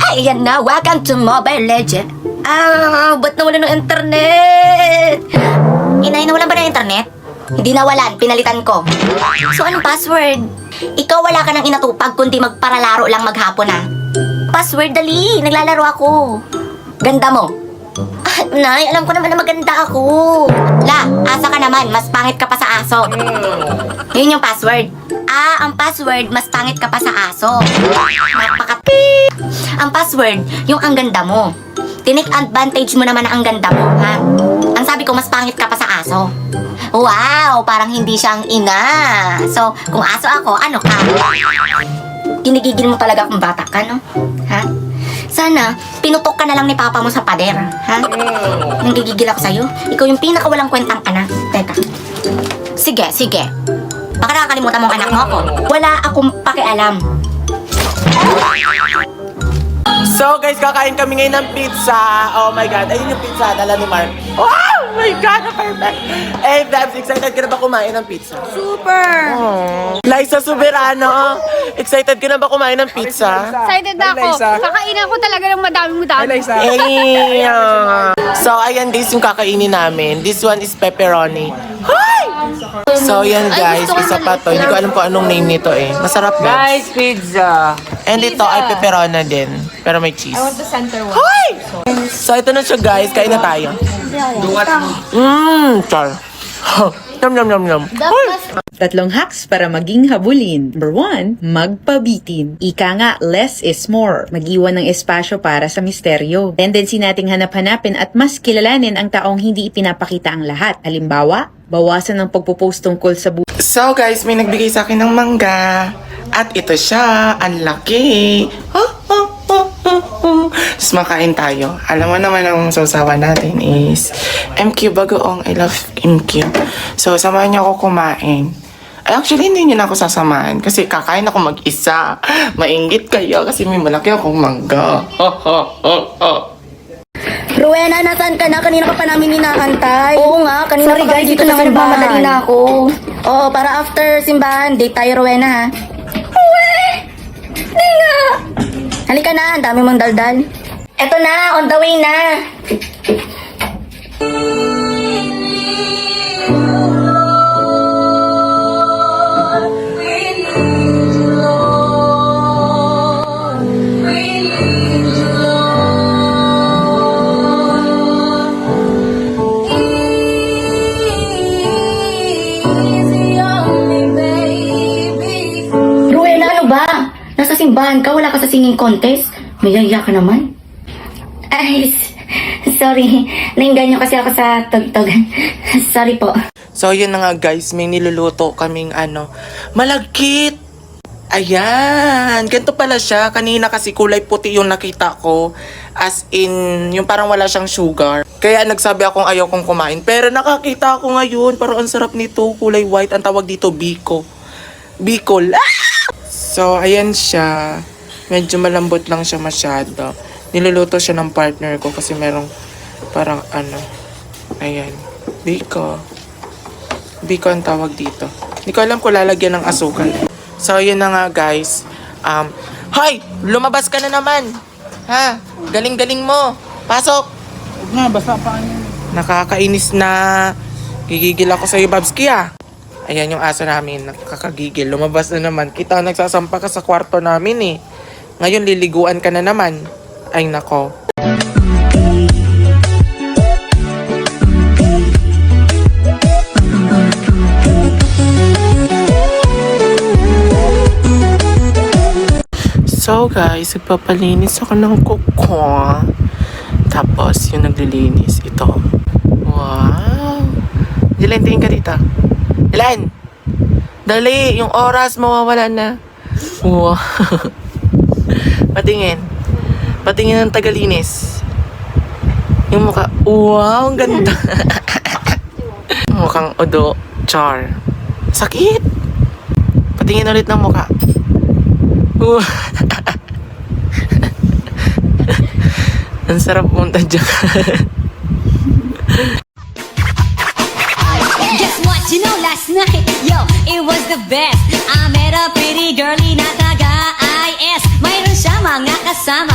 Ay, yan na. Welcome to Mobile Legend. Ba't nawala ng internet? Inay, nawalan ba ng internet? Hindi nawalan, pinalitan ko. So, anong password? Ikaw wala ka nang inatupag, kundi magparalaro lang maghapon ah. Password, dali. Naglalaro ako. Ganda mo. Nay, alam ko naman na maganda ako. La, asa ka naman. Mas pangit ka pa sa aso. Yun yung password. Ang password, mas pangit ka pa sa aso. Ang password, yung ang ganda mo. Tinik advantage mo naman na ang ganda mo, ha? Ang sabi ko, mas pangit ka pa sa aso. Wow, parang hindi siyang ina. So, kung aso ako, ano ka? Kinigigil mo talaga kung bata ka, no? Ha? Sana, pinutok ka na lang ni papa mo sa pader, ha? Nanggigigil ako sa'yo. Ikaw yung pinakawalang kwentang anak. Teka. Sige, sige. Baka nakakalimutan mo ang anak mo ako. Wala akong pakialam. So guys, kakain kami ngayon ng pizza. Oh my God, ayun yung pizza, dala ni Mark. Oh my God, perfect. Eh, Babs, excited ka na ba kumain ng pizza? Super! Oh. Liza Soberano, excited ka na ba kumain ng pizza? Excited na ako. Kakainin ko talaga ng madami-madami. Eh, so ayan guys yung kakainin namin. This one is pepperoni. Hi! So yan guys, isa pa to. Hindi ko alam kung anong name nito eh. Masarap guys. Guys, pizza. And ito ay pepperoni din. Pero may cheese. I want the center one. Hi! So ito na siya guys, kain na tayo. Char. Yum, yum, yum, yum. Tatlong hacks para maging habulin. Number 1, magpabitin. Ika nga, less is more. Mag-iwan ng espasyo para sa misteryo. Tendency nating hanap-hanapin at mas kilalanin ang taong hindi ipinapakita ang lahat. Halimbawa, bawasan ng pagpo-post tungkol sa buhay. So guys, may nagbigay sa akin ng mangga. At ito siya, ang laki. Tapos makain tayo. Alam mo naman ang sausawan natin is MQ bagoong. I love MQ. So, samahan niyo ako kumain. Actually, hindi niyo na ako sasamahan kasi kakain ako mag-isa. Mainggit kayo kasi may malaki akong mangga. Rowena, nasaan ka na? Kanina ka pa namin inaantay. Oo nga, kanina pa guys, dito na nagmamadali na ako. Oo, para after simbahan, date tayo, Rowena, ha? Uwe! Di nga! Halika na, ang dami mong daldal. Eto na, on the way na. Rowena, ano ba? Nasa simbahan ka, wala ka sa singing contest. Mayaya ka naman. Ay, sorry. Nainganyo kasi ako sa tugtog. Sorry po. So, yun na nga guys, may niluluto kaming malagkit. Ayan, ganito pala siya. Kanina kasi kulay puti yung nakita ko. As in, yung parang wala siyang sugar. Kaya nagsabi akong ayaw kong kumain. Pero nakakita ako ngayon, parang ang sarap nito. Kulay white, ang tawag dito, biko. Bicol. So, ayan siya. Medyo malambot lang siya masyado. Niluluto siya ng partner ko kasi merong parang ayan. Biko. Biko ang tawag dito. Hindi ko alam kung lalagyan ng asukal. So, yun na nga guys. Hoy! Lumabas ka na naman! Ha? Galing-galing mo! Pasok! Huwag na, basta pa niya. Nakakainis na. Gigigil ako sa'yo, Babski ah. Ayan yung aso namin. Nakakagigil. Lumabas na naman. Kita nagsasampa ka sa kwarto namin eh. Ngayon liliguan ka na naman. Ay nako. So guys, nagpapalinis ako ng kuko. Tapos yung naglilinis, ito. Wow! Dylan, tingin ka dito. Dylan! Dali! Yung oras mawawala na. Wow! Patingin. Patingin ng tagalinis. Yung mukha. Wow! Ang ganda! Mukhang odo. Char. Sakit! Patingin ulit ng mukha. Ang sarap punta dyan. Guess what? You know last night, yo, it was the best. I met a pretty girlie na taga-IS. Mayroon siya mga kasama.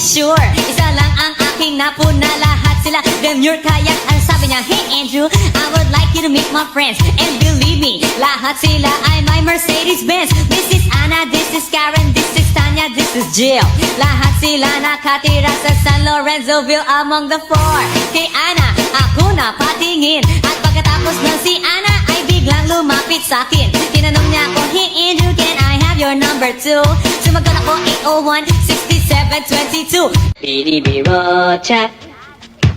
sure. Isa lang ang aking napuna, lahat sila demure. Kaya ang sabi niya, hey Andrew, I would like you to meet my friends. And believe me, lahat sila ay my Mercedes-Benz. This is Anna, this is Karen, this is Tanya, this is Jill. Lahat sila nakatira sa San Lorenzoville among the four. Kay Anna, ako na patingin. At pagkatapos ng si Anna ay biglang lumapit sa'kin. Tinanong niya ako, hey Andrew, can I have your number too? Sumagot ako 801-6722. Binibiro chat,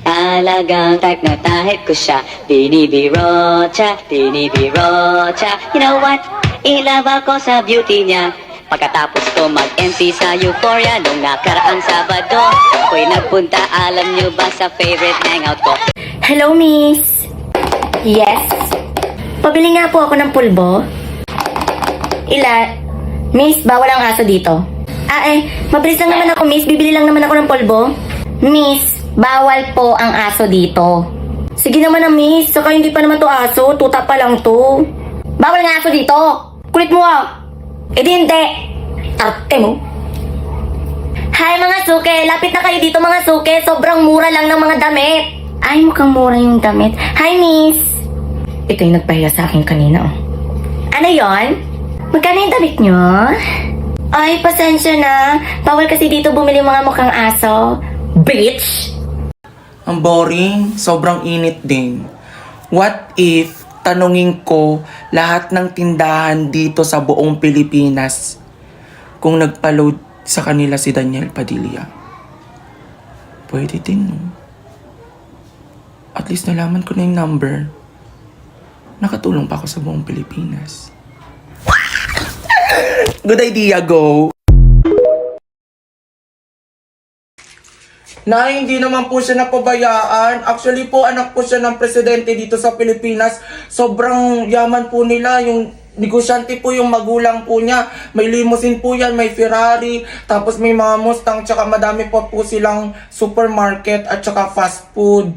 talagang type na type ko siya. Binibiro chat, you know what? I-love ako sa beauty niya. Pagkatapos ko mag-MC sa Euphoria nung nakaraang Sabado, ako'y nagpunta, alam nyo ba, sa favorite hangout ko. Hello, miss. Yes? Pabili nga po ako ng pulbo. Miss, bawal ang aso dito. Mabilis lang naman ako, miss. Bibili lang naman ako ng pulbo. Miss, bawal po ang aso dito. Sige naman na, miss. Saka hindi pa naman to aso. Tuta pa lang to. Bawal ang aso dito. Kulit mo ah. Di hindi. Arte mo. Hi mga suke. Lapit na kayo dito mga suke. Sobrang mura lang ng mga damit. Ay, mukhang mura yung damit. Hi, miss. Ito yung nagpahiya sa akin kanina, oh. Ano yon? Magkano yung damit nyo? Ay, pasensya na. Bawal kasi dito bumili mga mukhang aso. Bitch! Ang boring, sobrang init din. What if tanungin ko lahat ng tindahan dito sa buong Pilipinas kung nagpa-load sa kanila si Daniel Padilla? Pwede din, no? At least nalaman ko na yung number. Nakatulong pa ako sa buong Pilipinas. Good idea, go! Na hindi naman po siya napabayaan. Actually po, anak po siya ng presidente dito sa Pilipinas. Sobrang yaman po nila. Yung negosyante po yung magulang po niya. May limousine po yan, may Ferrari. Tapos may mga Mustang, tsaka madami po silang supermarket at tsaka fast food.